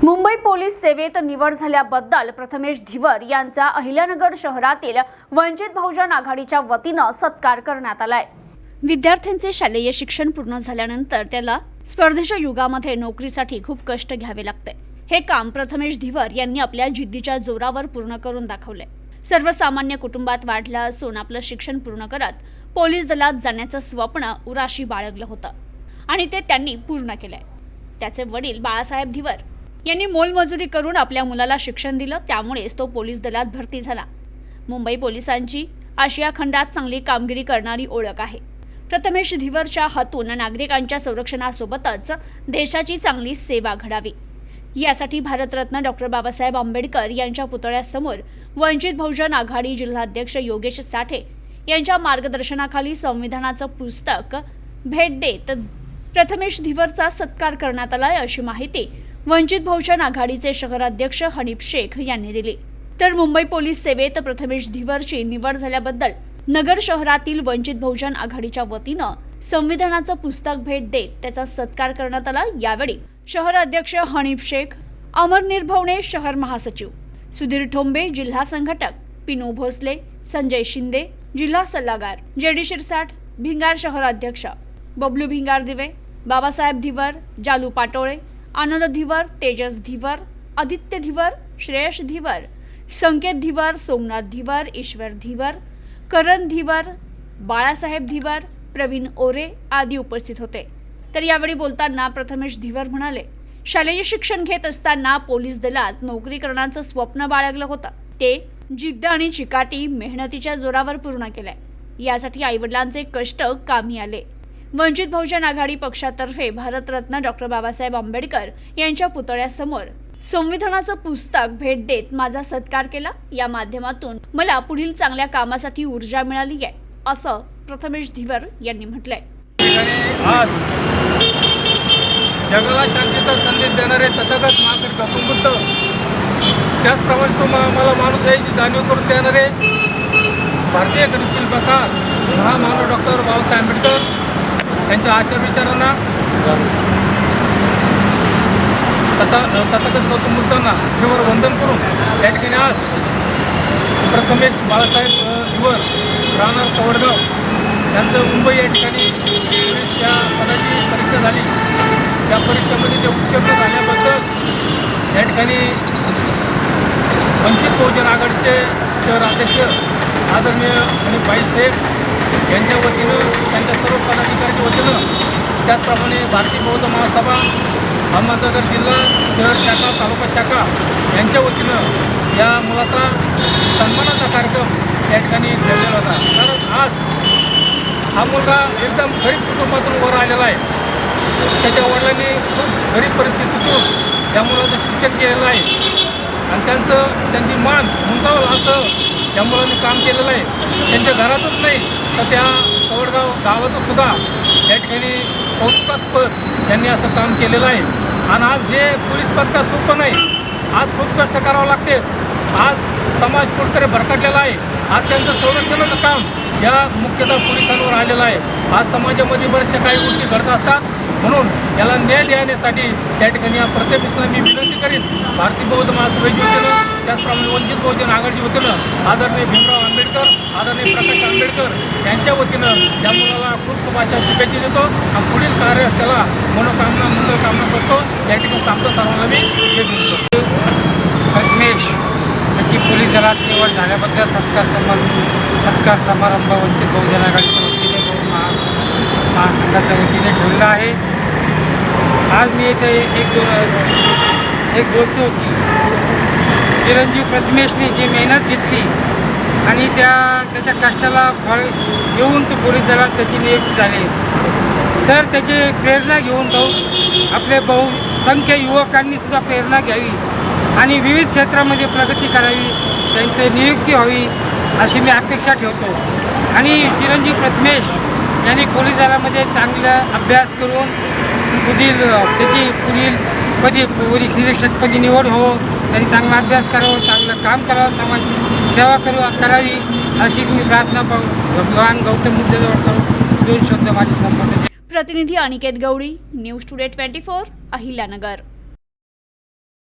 Mumbai police सेवेत निवड झाल्याबद्दल प्रथमेश धिवर यांचा अहिल्यानगर शहरातील वंचित बहुजन आघाडीच्या वतीने सत्कार करण्यात आलाय। विद्यार्थ्यांचे शालेय शिक्षण पूर्ण झाल्यानंतर त्याला स्पर्धेच्या युगामध्ये नोकरीसाठी खूप कष्ट घ्यावे लागते। हे काम प्रथमेश धिवर यांनी आपल्या जिद्दीच्या जोरावर पूर्ण करून दाखवले। सर्वसामान्य कुटुंबात वाढला असून आपलं शिक्षण पूर्ण करत पोलीस दलात जाण्याचं स्वप्न उराशी बाळगलं होतं आणि ते त्यांनी पूर्ण केलंय। त्याचे वडील बाळासाहेब धिवर यांनी मोलमजुरी करून आपल्या मुलाला शिक्षण दिलं, त्यामुळेच तो पोलीस दलात भरती झाला। मुंबई पोलिसांची आशिया खंडात चांगली कामगिरी करणारी ओळख आहे। प्रथमेश धिवरच्या हातून नागरिकांच्या संरक्षणासोबतच देशाची चांगली सेवा घडावी यासाठी भारतरत्न डॉ. बाबासाहेब आंबेडकर यांच्या पुतळ्यासमोर वंचित बहुजन आघाडी जिल्हाध्यक्ष योगेश साठे यांच्या मार्गदर्शनाखाली संविधानाचं पुस्तक भेट देत प्रथमेश धिवरचा सत्कार करण्यात आला, अशी माहिती वंचित बहुजन आघाडीचे शहराध्यक्ष हनीफ शेख यांनी दिली। तर मुंबई पोलीस सेवेत प्रथमेश धिवरची निवड झाल्याबद्दल नगर शहरातील वंचित बहुजन आघाडीच्या वतीनं संविधानाचं पुस्तक भेट देत त्याचा सत्कार करण्यात आला। यावेळी शहराध्यक्ष हनीफ शेख, अमर निर्भवणे शहर महासचिव, सुधीर ठोंबे जिल्हा संघटक, पिनू भोसले, संजय शिंदे जिल्हा सल्लागार, जेडी शिरसाट भिंगार शहराध्यक्ष, बबलू भिंगार दिवे, बाबासाहेब धिवर, जालू पाटोळे, आनंद धिवर, तेजस धिवर, आदित्य धिवर, श्रेयश धिवर, संकेत धिवर, सोमनाथ धिवर, ईश्वर धिवर, करण धिवर, बाळासाहेब धिवर, प्रवीण ओरे आदी उपस्थित होते। तर यावेळी बोलताना प्रथमेश धिवर म्हणाले, शालेय शिक्षण घेत असताना पोलीस दलात नोकरी करण्याचं स्वप्न बाळगलं होतं। ते जिद्द आणि चिकाटी मेहनतीच्या जोरावर पूर्ण केलंय। यासाठी आईवडिलांचे कष्ट कामी आले। वंचित बहुजन आघाडी पक्षातर्फे भारतरत्न डॉ. बाबासाहेब आंबेडकर यांच्या पुतळ्यासमोर संविधानाचं पुस्तक भेट देत माझा सत्कार केला। या माध्यमातून मला पुढील चांगल्या कामासाठी ऊर्जा मिळाली आहे, असं प्रथमेश धिवर यांनी म्हटलंय। आज जगाला शांतीचा संदेश देणारे तथागत महावीर गौतम बुद्ध, त्याचप्रमाणे तो मला माणूस याची जाणीव करून देणारे भारतीय गणशिल्पकार महामानव डॉक्टर बाबासाहेब आंबेडकर यांच्या आचार विचारांना तथागत गौतम बुद्धांना धिवर वंदन करून या ठिकाणी आज प्रथमेश बाळासाहेब धिवर राहणार कवडगाव यांचं मुंबई या ठिकाणी पोलीस या पदाची परीक्षा झाली। त्या परीक्षेमध्ये ते उत्तीर्ण झाल्याबद्दल या ठिकाणी वंचित बहुजन आघाडीचे शहराध्यक्ष आदरणीय हनीफ शेख यांच्या वतीनं, त्यांच्या सर्व पदाधिकाऱ्यांच्या वतीनं, त्याचप्रमाणे भारतीय बौद्ध महासभा अहमदनगर जिल्हा शहर शाखा तालुका शाखा यांच्या वतीनं या मुलाचा सन्मानाचा कार्यक्रम या ठिकाणी ठेवलेला होता। कारण आज हा मुलगा एकदम गरीब कुटुंबातून वर आलेला आहे। त्याच्या वडिलांनी खूप गरीब परिस्थितीतून या मुलाचं शिक्षण केलेलं आहे आणि त्यांची मान उंचावल असं या मुलांनी काम केलेलं आहे। त्यांच्या घराचंच नाही तर त्या कवडगाव गावाचं सुद्धा या ठिकाणी कौतुकास्पद त्यांनी असं काम केलेलं आहे। आणि आज हे पोलीस पद का सोपं नाही, आज खूप कष्ट करावं लागते। आज समाज कुठेतरी भरकटलेला आहे। आज त्यांचं संरक्षणाचं काम या मुख्यतः पोलिसांवर आलेलं आहे। आज समाजामध्ये बरेचशा काही गोष्टी घडत असतात, म्हणून याला न्याय देण्यासाठी त्या ठिकाणी या प्रत्येकाला मी विनंती करीन, भारतीय बौद्ध महासभेच्या वतीनं, त्याचप्रमाणे वंचित बहुजन आघाडीच्या वतीनं आदरणीय भीमराव आंबेडकर, आदरणीय प्रकाश आंबेडकर यांच्या वतीनं या मुलाला खूप खूप अशा शुभेच्छा देतो आणि पुढील कार्य त्याला मनोकामना मंगलकामना करतो। या ठिकाणी आमचं सर्वांना मी हे देतो। प्रथमेश यांची पोलीस दलात निवड झाल्याबद्दल सत्कार समारंभ वंचित बहुजन आघाडीच्या वतीने महासंघाच्या वतीने ठेवलेला आहे। आज मी इथे एक बोलतो की चिरंजीव प्रथमेशने जी मेहनत घेतली आणि त्याच्या कष्टाला फळ घेऊन तो पोलीस दलात त्याची नियुक्ती झाली, तर त्याची प्रेरणा घेऊन आपले बहुसंख्य युवकांनी सुद्धा प्रेरणा घ्यावी आणि विविध क्षेत्रामध्ये प्रगती करावी, त्यांची नियुक्ती व्हावी अशी मी अपेक्षा ठेवतो। आणि चिरंजीव प्रथमेश यांनी पोलीस दलामध्ये चांगला अभ्यास करून पुढील निरीक्षकपदी निवड हो, त्यांनी चांगला अभ्यास करावा, चांगलं काम करावं, समाजाची सेवा करावी अशी मी प्रार्थना भगवान गौतम बुद्धाजवळ करून दोन शब्द माझी संबंध। प्रतिनिधी अनिकेत गौडी, न्यूज टुडे 24, अहिल्यानगर।